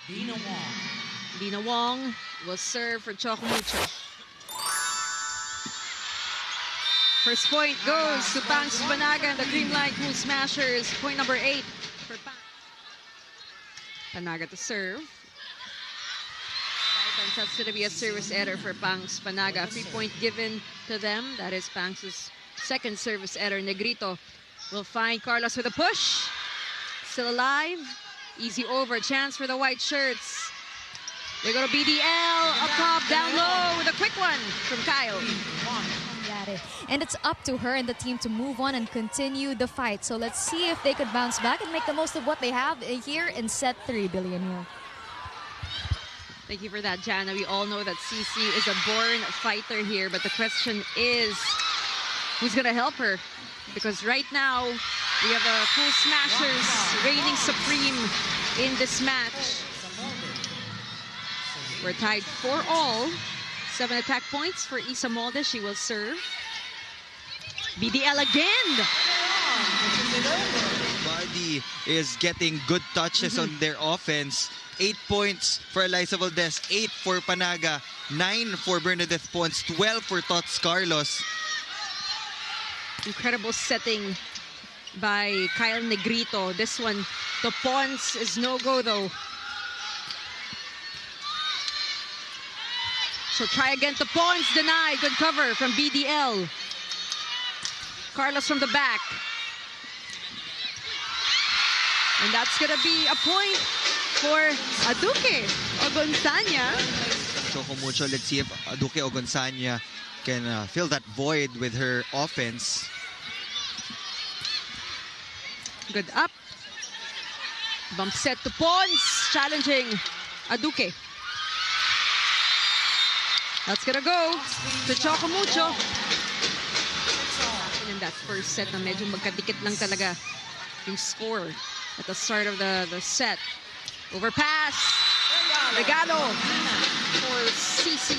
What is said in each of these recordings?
Dina Wong will serve for Choco Mucho. First point goes to Pangs Panaga and the Creamline Cool Smashers. Point number 8 for Panaga to serve. That's going to be a service error for Pangs Panaga. 3-point given to them. That is Pangs' second service error. Negrito will find Carlos with a push. Still alive. Easy over. Chance for the white shirts. They go to BDL. Up top, down low with a quick one from Kyle. And it's up to her and the team to move on and continue the fight. So let's see if they could bounce back and make the most of what they have here in set 3, Billion. Thank you for that, Jana. We all know that CC is a born fighter here, but the question is, who's going to help her? Because right now, we have the Cool Smashers reigning supreme in this match. We're tied 4-all. 7 attack points for Isa Molde. She will serve. BDL again. Bardi is getting good touches on their offense. 8 points for Eliza Valdez, 8 for Panaga, 9 for Bernadette Pons, 12 for Tots Carlos. Incredible setting by Kyle Negrito. This one, the Pons is no-go though. She'll try again to Pons, denied. Good cover from BDL. Carlos from the back. And that's gonna be a point for Aduke Ogonzanya. Choco Mucho, let's see if Aduke Ogonzanya can fill that void with her offense. Good up. Bump set to Pons, challenging Aduke. That's gonna go to Choco Mucho. In that first set na medyo magkadikit lang talaga yung score at the start of the set. Overpass. Regalo for CC.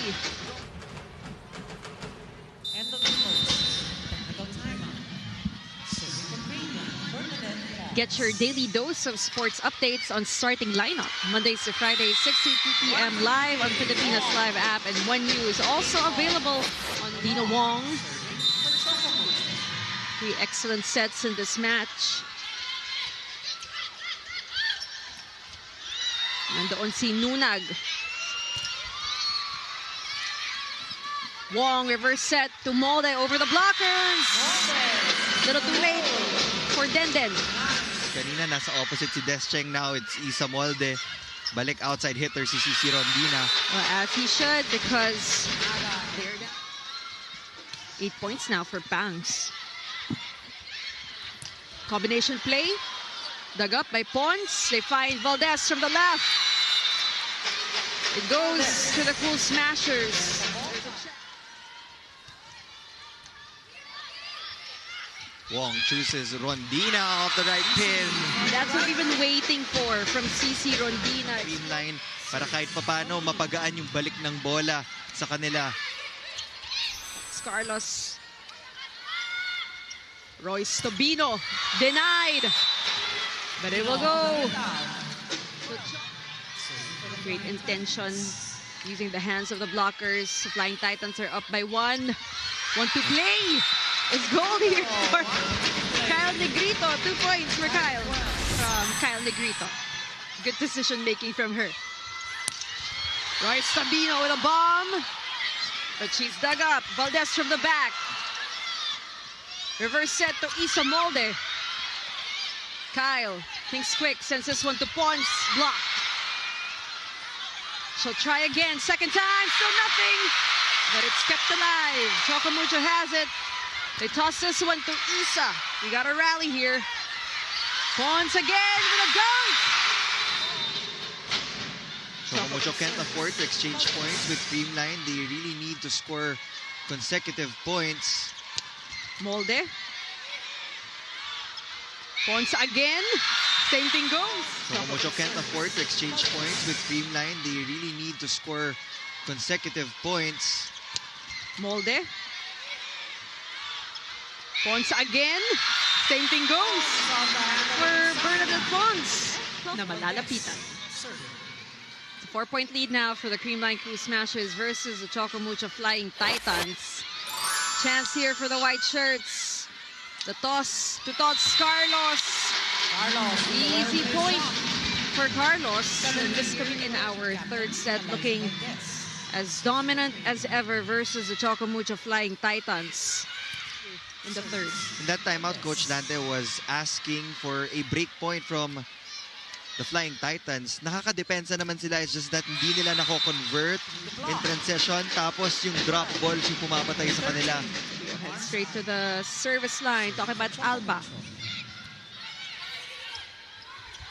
Get your daily dose of sports updates on Starting Lineup. Mondays to Fridays, 6 to 2 p.m. live on Filipinas Live app and One News. Also available on Dina Wong. 3 excellent sets in this match. Nandoon si Nunag. Wong, reverse set to Molde over the blockers. Little too late for Denden. Kanina nasa opposite si Descheng, now it's Isa Molde. Balik outside hitter si CC Rondina. Well, as he should, because they're down. 8 points now for Pangs. Combination play. Dug up by Pons. They find Valdez from the left. It goes to the Cool Smashers. Wong chooses Rondina off the right pin. That's what we've been waiting for from CC Rondina. Creamline para kahit papano mapagaan yung balik ng bola sa kanila. Carlos. Royce Tobino denied. But it will go. Great intention using the hands of the blockers. Flying Titans are up by 1. 1 to play. It's goal here for Kyle Negrito. 2 points for Kyle. From Kyle Negrito. Good decision making from her. Royce Tobino with a bomb. But she's dug up. Valdez from the back. Reverse set to Isa Molde. Kyle thinks quick, sends this one to Pons. Block. She'll try again. Second time. Still nothing. But it's kept alive. Choco Mucho has it. They toss this one to Isa. We got a rally here. Pons again with a dunk. Choco Mucho can't afford to exchange points with Creamline. They really need to score consecutive points. Molde. Pons again. Same thing goes. Choco Mucho can't afford to exchange points with Creamline. They really need to score consecutive points. Molde. Pons again. Same thing goes for Bernadette Pons na malalapitan. It's a 4-point lead now for the Creamline Cool Smashers versus the Choco Mucho Flying Titans. Chance here for the white shirts. The toss to Tots Carlos. Easy point for Carlos. And this coming in our third set, looking as dominant as ever versus the Choco Mucho Flying Titans in the third. In that timeout, Coach Dante was asking for a break point from the Flying Titans. Nakakadepensa naman sila. It's just that hindi nila nako-convert in transition. Tapos yung drop balls yung pumapatay sa kanila. Head straight to the service line. Talking about Alba.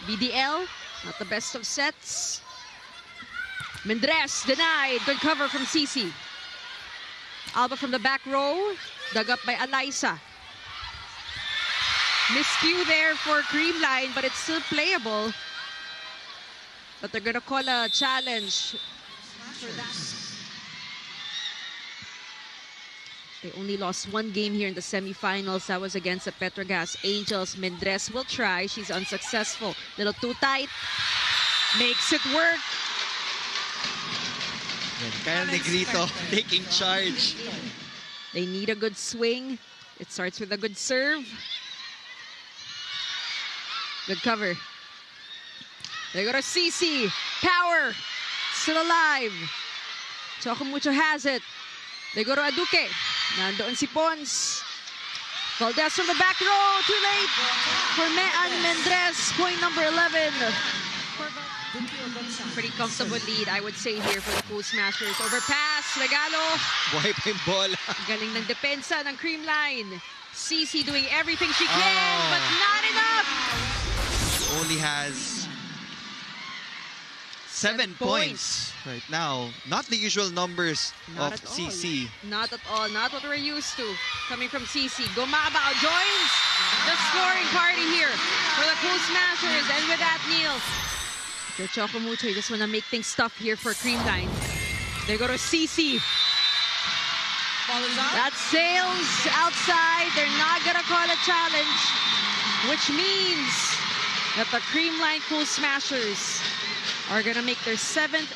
BDL, not the best of sets. Mendres denied. Good cover from CC. Alba from the back row. Dug up by Alyssa. Miscue there for Creamline, but it's still playable. But they're gonna call a challenge for that. They only lost one game here in the semifinals. That was against the Petrogas Angels. Mendres will try. She's unsuccessful. Little too tight. Makes it work. Kyle Negrito taking charge. They need a good swing. It starts with a good serve. Good cover. They go to CC. Power. Still alive. Choco Mucho has it. They go to Aduque. Nandoon si Pons. Valdez from the back row. Too late for Mean Mendres. Point number 11. Pretty comfortable lead, I would say, here for the Cool Smashers. Overpass. Regalo. Buhay pa yung bola. Galing ng depensa ng Creamline. CC doing everything she can, but not enough. Only has 7 points right now. Not the usual numbers Not of at all. CC. Not at all. Not what we're used to coming from CC. Gumabao joins the scoring party here for the Cool Smashers. And with that, Neil, your Choco Mucho, you just want to make things tough here for Creamline. They go to CC. That sails outside. They're not going to call a challenge, which means that the Creamline Cool Smashers are going to make their 7th